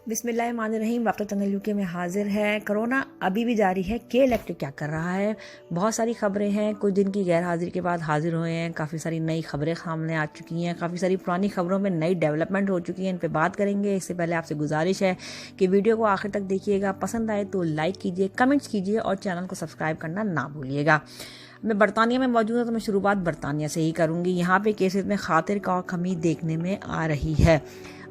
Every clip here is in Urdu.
بسم اللہ الرحمن الرحیم۔ وقت چینل یو کے میں حاضر ہے۔ کرونا ابھی بھی جاری ہے۔ کے الیکٹرک کیا کر رہا ہے؟ بہت ساری خبریں ہیں، کچھ دن کی غیر حاضری کے بعد حاضر ہوئے ہیں، کافی ساری نئی خبریں سامنے آ چکی ہیں، کافی ساری پرانی خبروں میں نئی ڈیولپمنٹ ہو چکی ہیں، ان پہ بات کریں گے۔ اس سے پہلے آپ سے گزارش ہے کہ ویڈیو کو آخر تک دیکھیے گا، پسند آئے تو لائک کیجیے، کمنٹس کیجیے اور چینل کو سبسکرائب کرنا نہ بھولیے گا۔ میں برطانیہ میں موجود ہوں تو میں شروعات برطانیہ سے ہی کروں گی۔ یہاں پہ کیسز میں خاطر کا کمی دیکھنے میں آ رہی ہے۔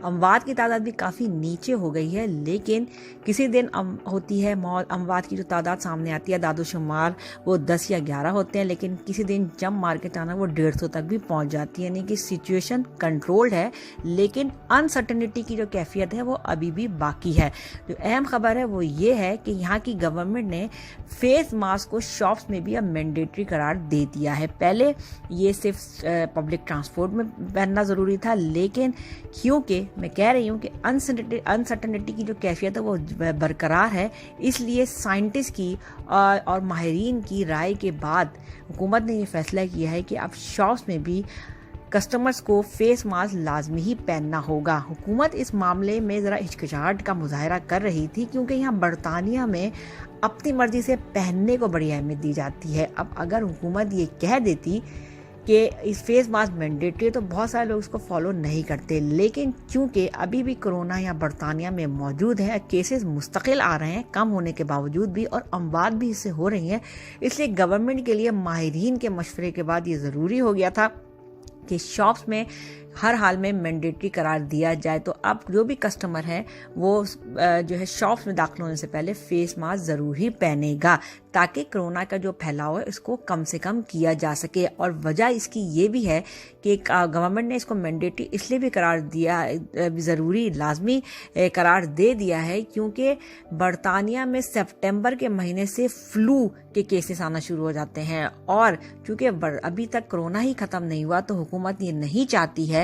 اموات کی تعداد بھی کافی نیچے ہو گئی ہے، لیکن کسی دن ہوتی ہے اموات کی جو تعداد سامنے آتی ہے، اعداد و شمار وہ 10 یا 11 ہوتے ہیں، لیکن کسی دن جمپ مار کے چانا وہ 150 تک بھی پہنچ جاتی ہے۔ یعنی کہ سچویشن کنٹرولڈ ہے، لیکن انسرٹنٹی کی جو کیفیت ہے وہ ابھی بھی باقی ہے۔ جو اہم خبر ہے وہ یہ ہے کہ یہاں کی گورنمنٹ نے فیس ماسک کو شاپس میں بھی اب مینڈیٹری قرار دے دیا ہے۔ پہلے یہ صرف پبلک ٹرانسپورٹ میں پہننا ضروری تھا، لیکن کیونکہ میں کہہ رہی ہوں کہ انسرٹنٹی کی جو کیفیت ہے وہ برقرار ہے، اس لیے سائنٹسٹ کی اور ماہرین کی رائے کے بعد حکومت نے یہ فیصلہ کیا ہے کہ اب شاپس میں بھی کسٹمرز کو فیس ماسک لازمی ہی پہننا ہوگا۔ حکومت اس معاملے میں ذرا ہچکچاہٹ کا مظاہرہ کر رہی تھی، کیونکہ یہاں برطانیہ میں اپنی مرضی سے پہننے کو بڑی اہمیت دی جاتی ہے۔ اب اگر حکومت یہ کہہ دیتی کہ اس فیس ماسک مینڈیٹری تو بہت سارے لوگ اس کو فالو نہیں کرتے، لیکن چونکہ ابھی بھی کرونا یا برطانیہ میں موجود ہے، کیسز مستقل آ رہے ہیں کم ہونے کے باوجود بھی، اور اموات بھی اس سے ہو رہی ہیں، اس لیے گورنمنٹ کے لیے ماہرین کے مشورے کے بعد یہ ضروری ہو گیا تھا کہ شاپس میں ہر حال میں مینڈیٹری قرار دیا جائے۔ تو اب جو بھی کسٹمر ہے وہ جو ہے شاپس میں داخل ہونے سے پہلے فیس ماسک ضرور ہی پہنے گا، تاکہ کرونا کا جو پھیلاؤ ہے اس کو کم سے کم کیا جا سکے۔ اور وجہ اس کی یہ بھی ہے کہ گورنمنٹ نے اس کو مینڈیٹری اس لیے بھی قرار دیا، ضروری لازمی قرار دے دیا ہے، کیونکہ برطانیہ میں سپٹمبر کے مہینے سے فلو کے کیسز آنا شروع ہو جاتے ہیں، اور چونکہ ابھی تک کرونا ہی ختم نہیں ہوا تو حکومت یہ نہیں چاہتی ہے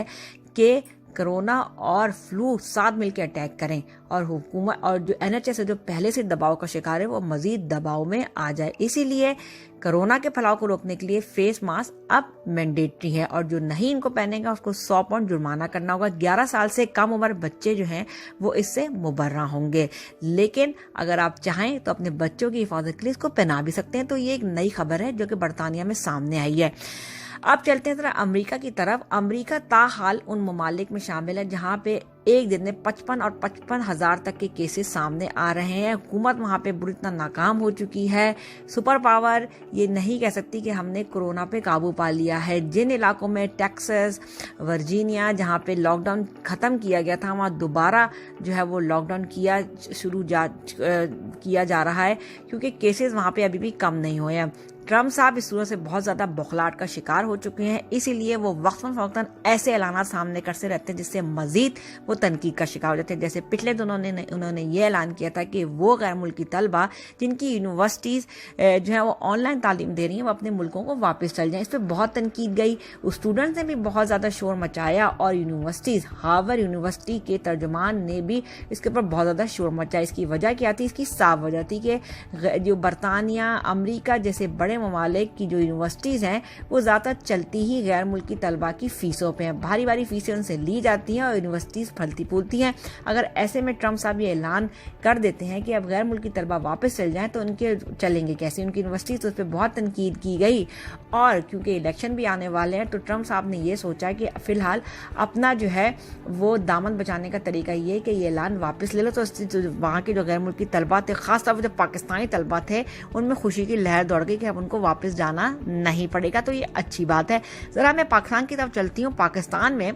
کہ کرونا اور فلو ساتھ مل کے اٹیک کریں، اور حکومت اور جو NHS ہے جو پہلے سے دباؤ کا شکار ہے وہ مزید دباؤ میں آ جائے۔ اسی لیے کرونا کے پھیلاؤ کو روکنے کے لیے فیس ماسک اب مینڈیٹری ہے، اور جو نہیں ان کو پہنے گا اس کو 100 پاؤنڈ جرمانہ کرنا ہوگا۔ 11 سال سے کم عمر بچے جو ہیں وہ اس سے مبرہ ہوں گے، لیکن اگر آپ چاہیں تو اپنے بچوں کی حفاظت کے لیے اس کو پہنا بھی سکتے ہیں۔ تو یہ ایک نئی خبر ہے جو کہ برطانیہ میں سامنے آئی ہے۔ اب چلتے ہیں ذرا امریکہ کی طرف۔ امریکہ تاحال ان ممالک میں شامل ہے جہاں پہ ایک دن میں 55 اور 55 ہزار تک کے کیسز سامنے آ رہے ہیں۔ حکومت وہاں پہ بری طرح ناکام ہو چکی ہے۔ سپر پاور یہ نہیں کہہ سکتی کہ ہم نے کورونا پہ قابو پا لیا ہے۔ جن علاقوں میں ٹیکساس، ورجینیا جہاں پہ لاک ڈاؤن ختم کیا گیا تھا، وہاں دوبارہ جو ہے وہ لاک ڈاؤن کیا جا رہا ہے، کیونکہ کیسز وہاں پہ ابھی بھی کم نہیں ہوئے ہیں۔ ٹرمپ صاحب اس صورت سے بہت زیادہ بخلاہٹ کا شکار ہو چکے ہیں، اسی لیے وہ وقتاً فوقتاً ایسے اعلانات سامنے کرتے رہتے ہیں جس سے مزید وہ تنقید کا شکار ہو جاتے ہیں۔ جیسے پچھلے دنوں انہوں نے یہ اعلان کیا تھا کہ وہ غیر ملکی طلبہ جن کی یونیورسٹیز جو ہیں وہ آن لائن تعلیم دے رہی ہیں وہ اپنے ملکوں کو واپس چل جائیں۔ اس پہ بہت تنقید گئی، اسٹوڈنٹس نے بھی بہت زیادہ شور مچایا، اور یونیورسٹیز، ہارورڈ یونیورسٹی کے ترجمان نے بھی اس کے اوپر بہت زیادہ شور مچایا۔ اس کی وجہ کیا تھی؟ اس کی صاف وجہ تھی کہ جو برطانیہ، امریکہ جیسے بڑے ممالک کی جو یونیورسٹیز ہیں وہ زیادہ چلتی ہی غیر ملکی طلبہ کی فیسوں پہ ہیں، بھاری فیسیں ان سے لی جاتی ہیں اور یونیورسٹیز پھلتی پھولتی ہیں۔ اگر ایسے میں ٹرمپ صاحب یہ اعلان کر دیتے ہیں کہ اب غیر ملکی طلبہ واپس چل جائیں تو ان کے چلیں گے کیسے ان کی یونیورسٹیز؟ تو اس پہ بہت تنقید کی گئی، اور کیونکہ الیکشن بھی آنے والے ہیں تو ٹرمپ صاحب نے یہ سوچا کہ فی الحال اپنا جو ہے وہ دامن بچانے کا طریقہ یہ کہ یہ اعلان واپس لے لو۔ تو وہاں کے جو غیر ملکی طلبہ تھے، خاص طور پر جو پاکستانی طلبہ تھے، ان میں خوشی کی لہر دوڑ گئی کہ اب ان کو واپس جانا نہیں پڑے گا۔ تو یہ اچھی بات ہے۔ ذرا میں پاکستان کی طرف چلتی ہوں۔ پاکستان میں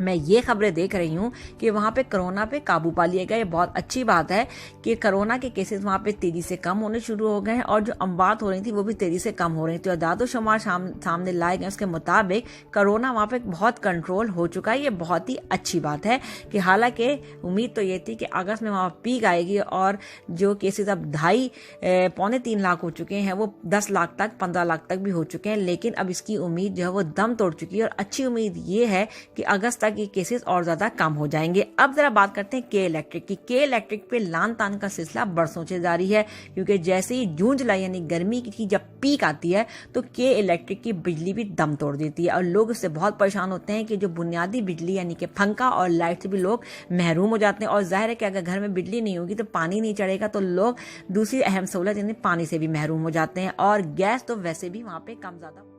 میں یہ خبریں دیکھ رہی ہوں کہ وہاں پہ کرونا پہ قابو پا لیا گیا۔ یہ بہت اچھی بات ہے کہ کرونا کے کیسز وہاں پہ تیزی سے کم ہونے شروع ہو گئے ہیں، اور جو اموات ہو رہی تھی وہ بھی تیزی سے کم ہو رہی تھی۔ تو اعداد و شمار سامنے لائے گئے، اس کے مطابق کرونا وہاں پہ بہت کنٹرول ہو چکا ہے۔ یہ بہت ہی اچھی بات ہے کہ حالانکہ امید تو یہ تھی کہ اگست میں وہاں پیک آئے گی، اور جو کیسز اب 2.5-3 لاکھ ہو چکے ہیں وہ 10 لاکھ تک، 15 لاکھ تک بھی ہو چکے ہیں، لیکن اب اس کی امید جو ہے وہ دم توڑ چکی ہے۔ اور اچھی امید یہ ہے کہ اگست آہستہ کے کیسز اور زیادہ کم ہو جائیں گے۔ اب ذرا بات کرتے ہیں کے الیکٹرک کی۔ کے الیکٹرک پہ لان تان کا سلسلہ برسوں سے جاری ہے، کیونکہ جیسے ہی جون جولائی یعنی گرمی کی جب پیک آتی ہے تو کے الیکٹرک کی بجلی بھی دم توڑ دیتی ہے، اور لوگ اس سے بہت پریشان ہوتے ہیں کہ جو بنیادی بجلی یعنی کہ پنکھا اور لائٹ سے بھی لوگ محروم ہو جاتے ہیں۔ اور ظاہر ہے کہ اگر گھر میں بجلی نہیں ہوگی تو پانی نہیں چڑھے گا، تو لوگ دوسری اہم سہولت یعنی پانی سے بھی محروم ہو جاتے ہیں، اور گیس تو ویسے بھی وہاں پہ کم زیادہ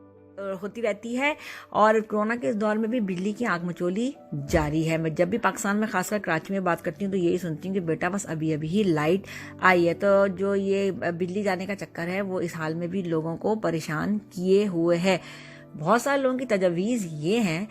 ہوتی رہتی ہے۔ اور کورونا کے اس دور میں بھی بجلی کی آگ مچولی جاری ہے۔ میں جب بھی پاکستان میں خاص کر کراچی میں بات کرتی ہوں تو یہی سنتی ہوں کہ بیٹا بس ابھی ہی لائٹ آئی ہے۔ تو جو یہ بجلی جانے کا چکر ہے وہ اس حال میں بھی لوگوں کو پریشان کیے ہوئے ہے۔ بہت سارے لوگوں کی تجویز یہ ہے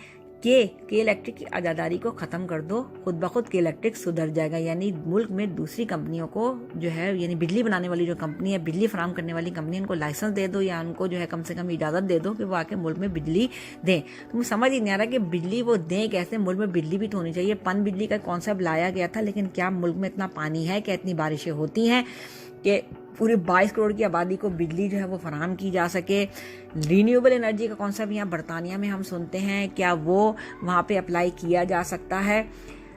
کہ الیکٹرک کی اجاداری کو ختم کر دو، خود بخود کے الیکٹرک سدھر جائے گا، یعنی ملک میں دوسری کمپنیوں کو جو ہے یعنی بجلی بنانے والی جو کمپنی ہے، بجلی فراہم کرنے والی کمپنی، ان کو لائسنس دے دو یا ان کو جو ہے کم سے کم اجازت دے دو کہ وہ آ کے ملک میں بجلی دیں۔ تو مجھے سمجھ ہی نہیں آ رہا کہ بجلی وہ دیں کیسے، ملک میں بجلی بھی تو ہونی چاہیے۔ پن بجلی کا کانسیپٹ لایا گیا تھا، لیکن کیا ملک میں اتنا پانی ہے، کیا اتنی بارشیں ہوتی ہیں کہ پورے 22 کروڑ کی آبادی کو بجلی جو ہے وہ فراہم کی جا سکے؟ رینیویبل انرجی کا کانسیپٹ یہاں برطانیہ میں ہم سنتے ہیں، کیا وہ وہاں پہ اپلائی کیا جا سکتا ہے؟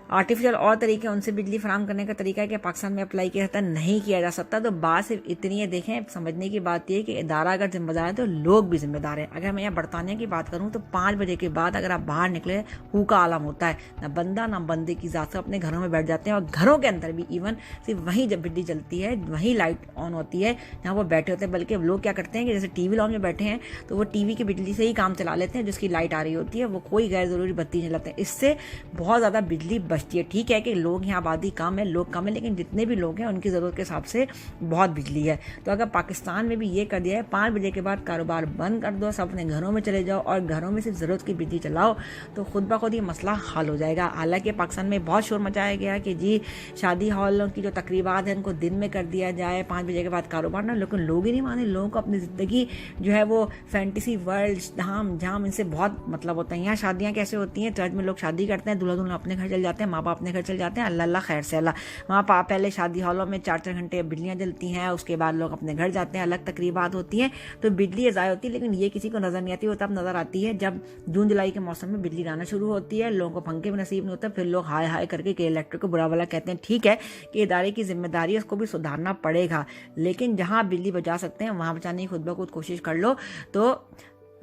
آرٹیفیشل اور طریقے ان سے بجلی فراہم کرنے کا طریقہ ہے کہ پاکستان میں اپلائی کیا جاتا ہے، نہیں کیا جا سکتا۔ تو بات صرف اتنی ہے، دیکھیں سمجھنے کی بات یہ ہے کہ ادارہ اگر ذمہ دار ہے تو لوگ بھی ذمہ دار ہیں۔ اگر میں یہاں برطانیہ کی بات کروں تو 5 بجے کے بعد اگر آپ باہر نکلے ہو کا عالم ہوتا ہے، نہ بندہ نہ بندے کی ذات سے اپنے گھروں میں بیٹھ جاتے ہیں، اور گھروں کے اندر بھی ایون صرف وہیں جب بجلی چلتی ہے وہیں لائٹ آن ہوتی ہے جہاں وہ بیٹھے ہوتے ہیں۔ بلکہ لوگ کیا کرتے ہیں کہ جیسے ٹی وی لان میں بیٹھے ہیں تو وہ ٹی وی کی بجلی سے ہی کام چلا لیتے ہیں، جس کی لائٹ آ رہی ہوتی ہے، وہ کوئی غیر ضروری بتی نہیں جلاتے ہیں۔ اس سے بہت زیادہ بجلی بچتی ہے۔ ٹھیک ہے کہ لوگ یہاں آبادی کم ہے، لوگ کم ہے، لیکن جتنے بھی لوگ ہیں ان کی ضرورت کے حساب سے بہت بجلی ہے۔ تو اگر پاکستان میں بھی یہ کر دیا ہے 5 بجے کے بعد کاروبار بند کر دو، سب اپنے گھروں میں چلے جاؤ اور گھروں میں صرف ضرورت کی بجلی چلاؤ، تو خود بخود یہ مسئلہ حل ہو جائے گا۔ حالانکہ پاکستان میں بہت شور مچایا گیا کہ جی شادی ہالوں کی جو تقریبات ہیں ان کو دن میں کر دیا جائے، 5 بجے کے بعد کاروبار نہ، لیکن لوگ ہی نہیں مانے۔ لوگوں کو اپنی زندگی جو ہے وہ فینٹیسی ورلڈ دھام جھام ان سے بہت مطلب ہوتا ہے۔ یہاں شادیاں کیسے ہوتی ہیں؟ چرچ میں لوگ شادی کرتے ہیں، دلہا دلہن اپنے گھر چل جاتے ہیں، ماں باپ اپنے گھر چل جاتے ہیں، اللہ خیر سے اللہ۔ وہاں پہلے شادی ہالوں میں 4 گھنٹے بجلیاں جلتی ہیں، اس کے بعد لوگ اپنے گھر جاتے ہیں، الگ تقریبات ہوتی ہیں، تو بجلی ضائع ہوتی ہے۔ لیکن یہ کسی کو نظر نہیں آتی، وہ تب نظر آتی ہے جب جون جولائی کے موسم میں بجلی آنا شروع ہوتی ہے، لوگوں کو پنکھے بھی نصیب نہیں ہوتے، پھر لوگ ہائے ہائے کر کے الیکٹرک کو برا والا کہتے ہیں۔ ٹھیک ہے کہ ادارے کی ذمہ داری ہے، اس کو بھی سدھارنا پڑے گا، لیکن جہاں بجلی بچا سکتے ہیں وہاں بچانے کی خود بخود کوشش کر لو، تو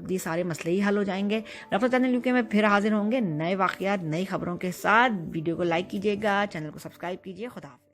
یہ سارے مسئلے ہی حل ہو جائیں گے۔ رفتہ چینل UK میں پھر حاضر ہوں گے نئے واقعات، نئی خبروں کے ساتھ۔ ویڈیو کو لائک کیجیے گا، چینل کو سبسکرائب کیجیے۔ خدا حافظ۔